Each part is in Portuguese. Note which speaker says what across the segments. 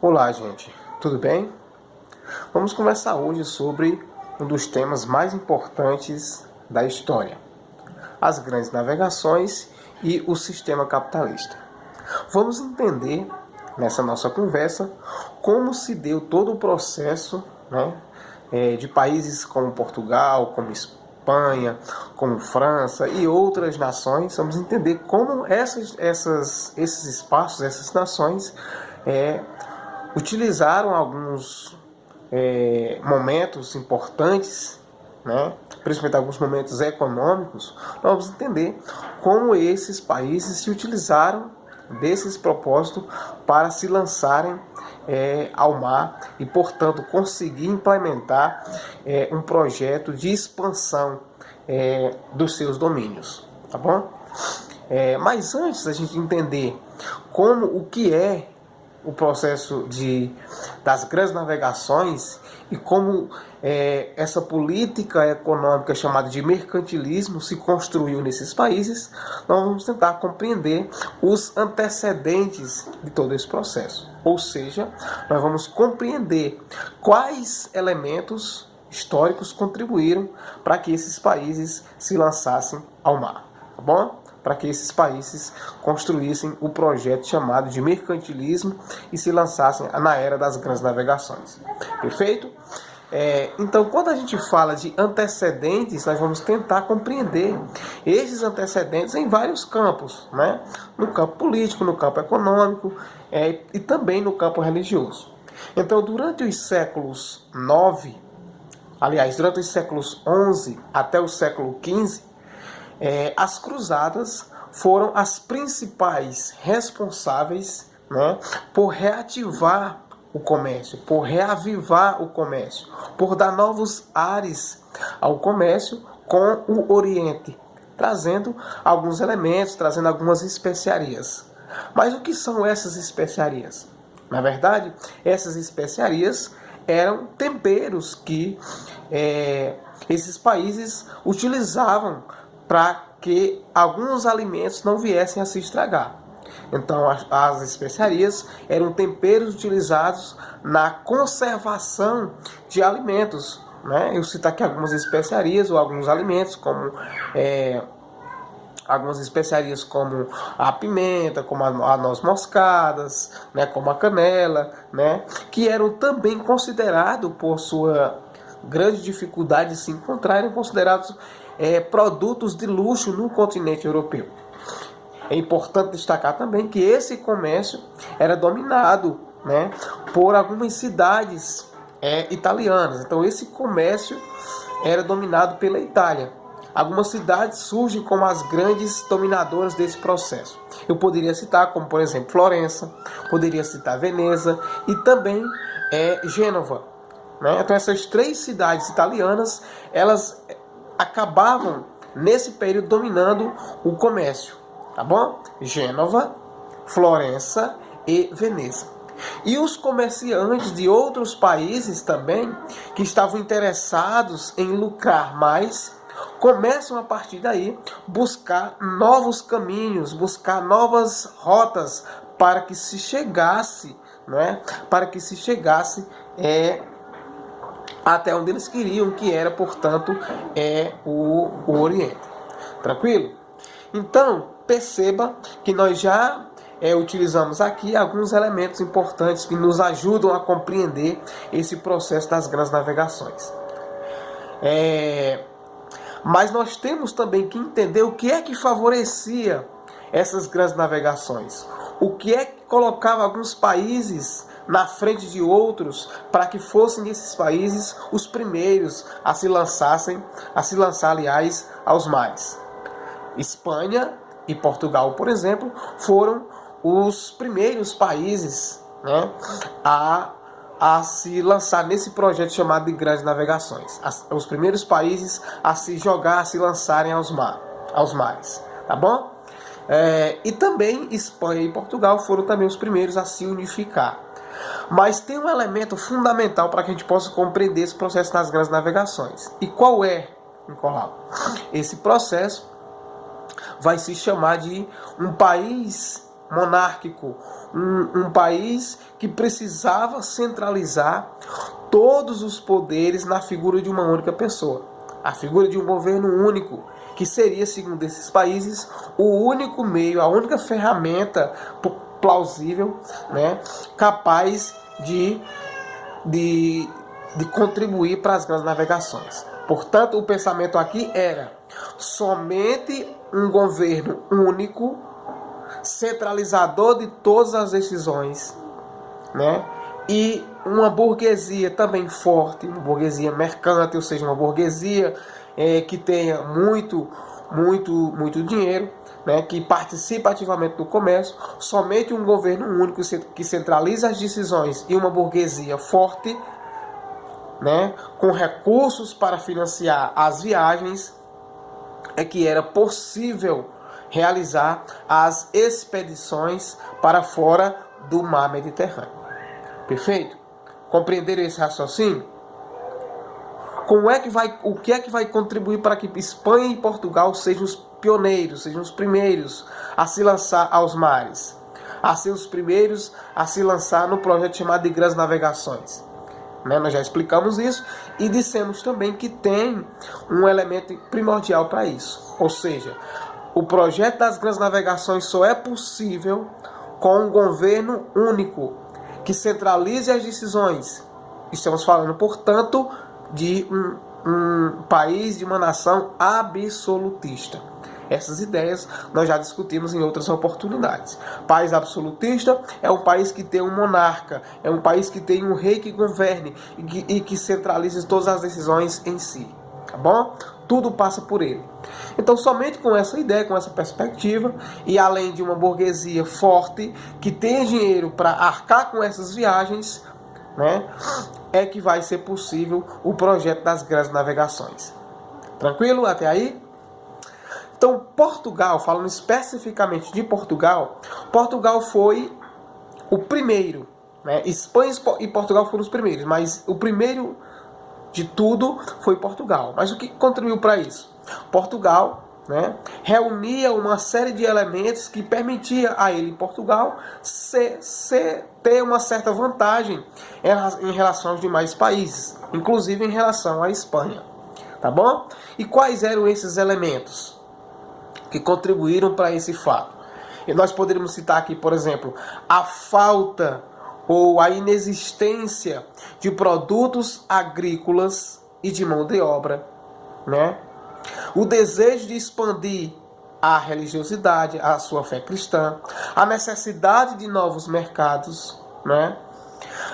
Speaker 1: Olá, gente, tudo bem? Vamos conversar hoje sobre um dos temas mais importantes da história: as grandes navegações e o sistema capitalista. Vamos entender nessa nossa conversa como se deu todo o processo, né, de países como Portugal, como Espanha, como França e outras nações. Vamos entender como esses espaços, essas nações, utilizaram alguns momentos importantes, né, principalmente alguns momentos econômicos. Nós vamos entender como esses países se utilizaram desses propósitos para se lançarem ao mar e, portanto, conseguir implementar um projeto de expansão dos seus domínios, tá bom? Mas antes da gente entender o que é o processo das grandes navegações e como essa política econômica chamada de mercantilismo se construiu nesses países, nós vamos tentar compreender os antecedentes de todo esse processo. Ou seja, nós vamos compreender quais elementos históricos contribuíram para que esses países se lançassem ao mar, tá bom? Para que esses países construíssem o projeto chamado de mercantilismo e se lançassem na era das grandes navegações. Perfeito? Então, quando a gente fala de antecedentes, nós vamos tentar compreender esses antecedentes em vários campos, né? No campo político, no campo econômico e também no campo religioso. Então, durante os séculos durante os séculos XI até o século XV, as cruzadas foram as principais responsáveis, né, por reativar o comércio, por reavivar o comércio, por dar novos ares ao comércio com o Oriente, trazendo alguns elementos, trazendo algumas especiarias. Mas o que são essas especiarias? Na verdade, essas especiarias eram temperos que esses países utilizavam para que alguns alimentos não viessem a se estragar. Então, as especiarias eram temperos utilizados na conservação de alimentos, né? Eu cito aqui algumas especiarias ou alguns alimentos, como algumas especiarias como a pimenta, como a noz moscadas, né? Como a canela, né? Que eram também considerados, por sua grande dificuldade de se encontrar, eram considerados produtos de luxo no continente europeu. É importante destacar também que esse comércio era dominado, né, por algumas cidades italianas. Então esse comércio era dominado pela Itália. Algumas cidades surgem como as grandes dominadoras desse processo. Eu poderia citar como, por exemplo, Florença, poderia citar Veneza e também Gênova, né? Então essas três cidades italianas, elas acabavam nesse período dominando o comércio, tá bom? Gênova, Florença e Veneza. E os comerciantes de outros países também, que estavam interessados em lucrar mais, começam a partir daí buscar novos caminhos, buscar novas rotas para que se chegasse, né? Para que se chegasse até onde eles queriam, que era, portanto, o Oriente. Tranquilo? Então, perceba que nós já utilizamos aqui alguns elementos importantes que nos ajudam a compreender esse processo das grandes navegações. Mas nós temos também que entender o que é que favorecia essas grandes navegações. O que é que colocava alguns países na frente de outros para que fossem esses países os primeiros a se lançar, aliás, aos mares. Espanha e Portugal, por exemplo, foram os primeiros países, né, a se lançar nesse projeto chamado de grandes navegações. Os primeiros países a se jogar, a se lançarem aos mares. Tá bom? E também Espanha e Portugal foram também os primeiros a se unificar. Mas tem um elemento fundamental para que a gente possa compreender esse processo das grandes navegações. E qual é, Nicolau? Esse processo vai se chamar de um país monárquico, um país que precisava centralizar todos os poderes na figura de uma única pessoa, a figura de um governo único, que seria, segundo esses países, o único meio, a única ferramenta plausível, né, capaz de contribuir para as grandes navegações. Portanto, o pensamento aqui era somente um governo único, centralizador de todas as decisões, né? E uma burguesia também forte, uma burguesia mercante, ou seja, uma burguesia que tenha muito dinheiro, né? Que participe ativamente do comércio. Somente um governo único que centraliza as decisões e uma burguesia forte, né? Com recursos para financiar as viagens, é que era possível realizar as expedições para fora do mar Mediterrâneo. Perfeito? Compreenderam esse raciocínio? O que é que vai contribuir para que Espanha e Portugal sejam os pioneiros, sejam os primeiros a se lançar aos mares, a ser os primeiros a se lançar no projeto chamado de Grandes Navegações? Né? Nós já explicamos isso e dissemos também que tem um elemento primordial para isso. Ou seja, o projeto das Grandes Navegações só é possível com um governo único, que centralize as decisões. Estamos falando, portanto, de um país, de uma nação absolutista. Essas ideias nós já discutimos em outras oportunidades. País absolutista é um país que tem um monarca, é um país que tem um rei que governe e que centralize todas as decisões em si. Tá bom? Tudo passa por ele. Então, somente com essa ideia, com essa perspectiva, e além de uma burguesia forte, que tem dinheiro para arcar com essas viagens, né, é que vai ser possível o projeto das grandes navegações. Tranquilo até aí? Então, Portugal, falando especificamente de Portugal, Portugal foi o primeiro, né? Espanha e Portugal foram os primeiros, mas o primeiro de tudo foi Portugal. Mas o que contribuiu para isso? Portugal, né, reunia uma série de elementos que permitia a ele, Portugal, ter uma certa vantagem em relação aos demais países, inclusive em relação à Espanha. Tá bom? E quais eram esses elementos que contribuíram para esse fato? E nós poderíamos citar aqui, por exemplo, a falta ou a inexistência de produtos agrícolas e de mão de obra, né? O desejo de expandir a religiosidade, a sua fé cristã, a necessidade de novos mercados, né?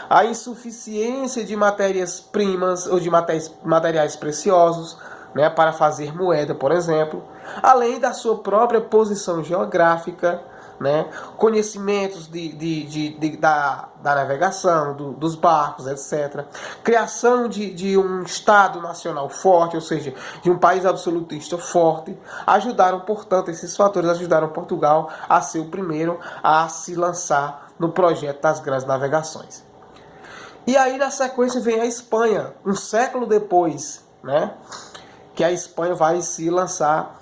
Speaker 1: A insuficiência de matérias-primas ou de materiais preciosos, né, para fazer moeda, por exemplo, além da sua própria posição geográfica, né, conhecimentos da navegação, dos barcos, etc. Criação de um Estado nacional forte, ou seja, de um país absolutista forte, esses fatores ajudaram Portugal a ser o primeiro a se lançar no projeto das grandes navegações. E aí, na sequência, vem a Espanha, um século depois, né, que a Espanha vai se lançar,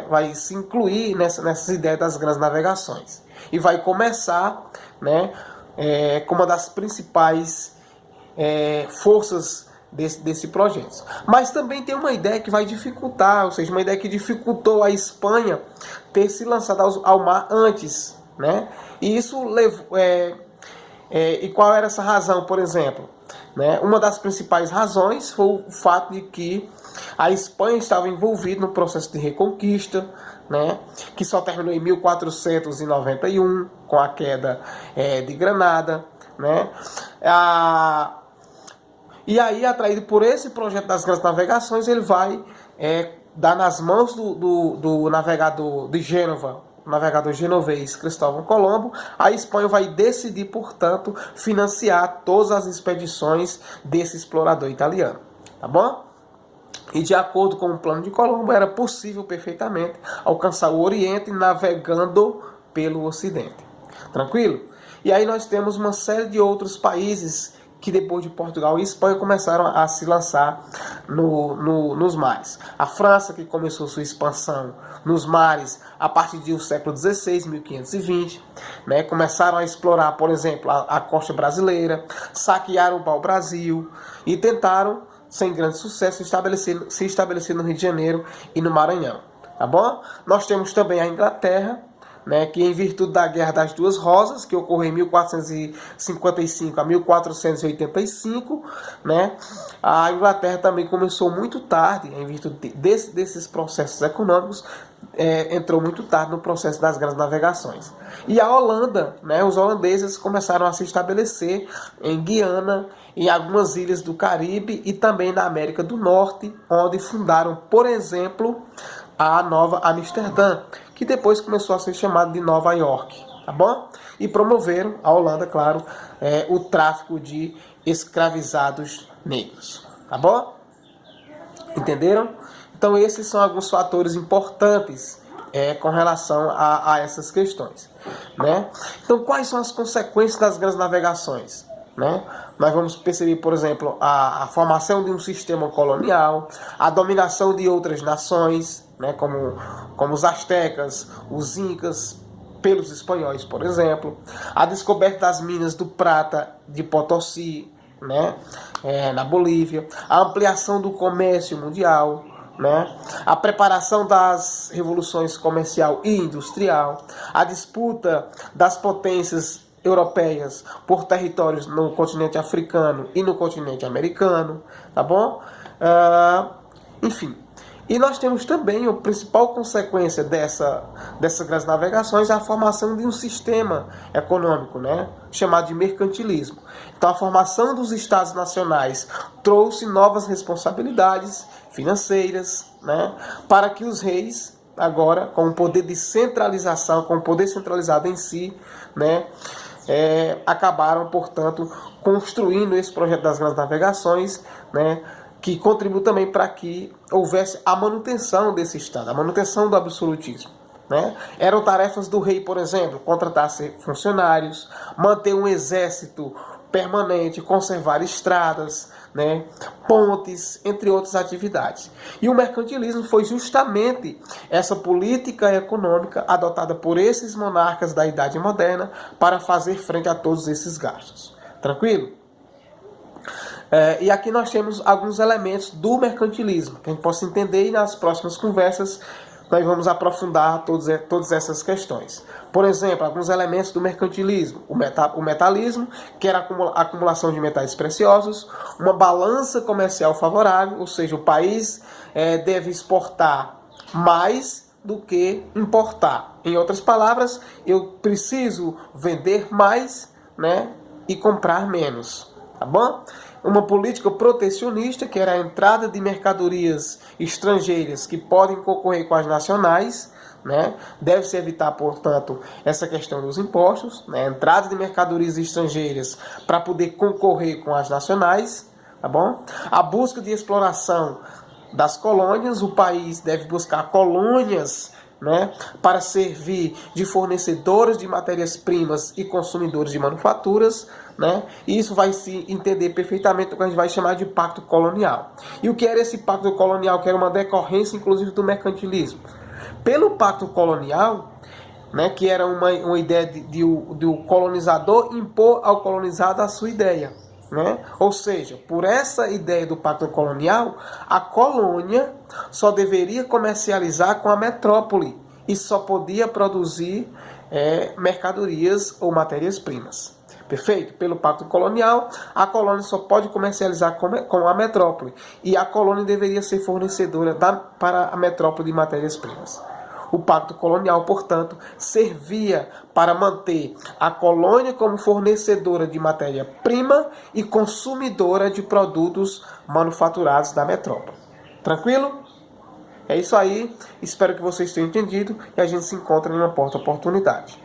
Speaker 1: vai se incluir nessas ideias das grandes navegações. E vai começar, né, como uma das principais forças desse projeto. Mas também tem uma ideia que vai dificultar, ou seja, uma ideia que dificultou a Espanha ter se lançado ao mar antes, né? E isso levou... e qual era essa razão, por exemplo? Né? Uma das principais razões foi o fato de que a Espanha estava envolvida no processo de reconquista, né? Que só terminou em 1491, com a queda de Granada, né? E aí, atraído por esse projeto das grandes navegações, ele vai dar nas mãos do navegador de Gênova, o navegador genovês Cristóvão Colombo. A Espanha vai decidir, portanto, financiar todas as expedições desse explorador italiano. Tá bom? E de acordo com o plano de Colombo, era possível perfeitamente alcançar o Oriente navegando pelo Ocidente. Tranquilo? E aí nós temos uma série de outros países que depois de Portugal e Espanha começaram a se lançar nos mares. A França, que começou sua expansão nos mares a partir do século XVI, 1520, né, começaram a explorar, por exemplo, a costa brasileira, saquearam o pau-brasil e tentaram, sem grande sucesso, se estabelecer no Rio de Janeiro e no Maranhão. Tá bom? Nós temos também a Inglaterra, né, que em virtude da Guerra das Duas Rosas, que ocorreu em 1455 a 1485, né, a Inglaterra também começou muito tarde, em virtude desses processos econômicos, entrou muito tarde no processo das grandes navegações. E a Holanda, né, os holandeses começaram a se estabelecer em Guiana, em algumas ilhas do Caribe e também na América do Norte, onde fundaram, por exemplo, a Nova Amsterdã, que depois começou a ser chamada de Nova York, tá bom? E promoveram, a Holanda, claro, o tráfico de escravizados negros, tá bom? Entenderam? Então esses são alguns fatores importantes com relação a essas questões, né? Então quais são as consequências das grandes navegações? Né? Nós vamos perceber, por exemplo, a formação de um sistema colonial, a dominação de outras nações, né? como os astecas, os incas, pelos espanhóis, por exemplo, a descoberta das minas do prata de Potosí, né? Na Bolívia, a ampliação do comércio mundial, né? A preparação das revoluções comercial e industrial, a disputa das potências europeias por territórios no continente africano e no continente americano, tá bom? Enfim. E nós temos também a principal consequência dessas grandes navegações, a formação de um sistema econômico, né, chamado de mercantilismo. Então a formação dos estados nacionais trouxe novas responsabilidades financeiras, né, para que os reis, agora com o poder de centralização, com o poder centralizado em si, né, acabaram, portanto, construindo esse projeto das grandes navegações, né, que contribuiu também para que houvesse a manutenção desse Estado, a manutenção do absolutismo, né? Eram tarefas do rei, por exemplo, contratar funcionários, manter um exército permanente, conservar estradas, né, pontes, entre outras atividades. E o mercantilismo foi justamente essa política econômica adotada por esses monarcas da Idade Moderna para fazer frente a todos esses gastos. Tranquilo? E aqui nós temos alguns elementos do mercantilismo, que a gente possa entender, e nas próximas conversas nós vamos aprofundar todas essas questões. Por exemplo, alguns elementos do mercantilismo: o metalismo, que era a acumulação de metais preciosos, uma balança comercial favorável, ou seja, o país deve exportar mais do que importar. Em outras palavras, eu preciso vender mais, né, e comprar menos, tá bom? Uma política protecionista, que era a entrada de mercadorias estrangeiras que podem concorrer com as nacionais, né? Deve-se evitar, portanto, essa questão dos impostos, né? Entrada de mercadorias estrangeiras para poder concorrer com as nacionais, tá bom? A busca de exploração das colônias, o país deve buscar colônias, né, para servir de fornecedoras de matérias-primas e consumidores de manufaturas, né? E isso vai se entender perfeitamente o que a gente vai chamar de pacto colonial. E o que era esse pacto colonial? Que era uma decorrência, inclusive, do mercantilismo. Pelo pacto colonial, né, que era uma ideia de o colonizador impor ao colonizado a sua ideia, né? Ou seja, por essa ideia do pacto colonial, a colônia só deveria comercializar com a metrópole e só podia produzir mercadorias ou matérias-primas. Perfeito? Pelo pacto colonial, a colônia só pode comercializar com a metrópole e a colônia deveria ser fornecedora para a metrópole de matérias-primas. O pacto colonial, portanto, servia para manter a colônia como fornecedora de matéria-prima e consumidora de produtos manufaturados da metrópole. Tranquilo? É isso aí. Espero que vocês tenham entendido e a gente se encontra em uma próxima oportunidade.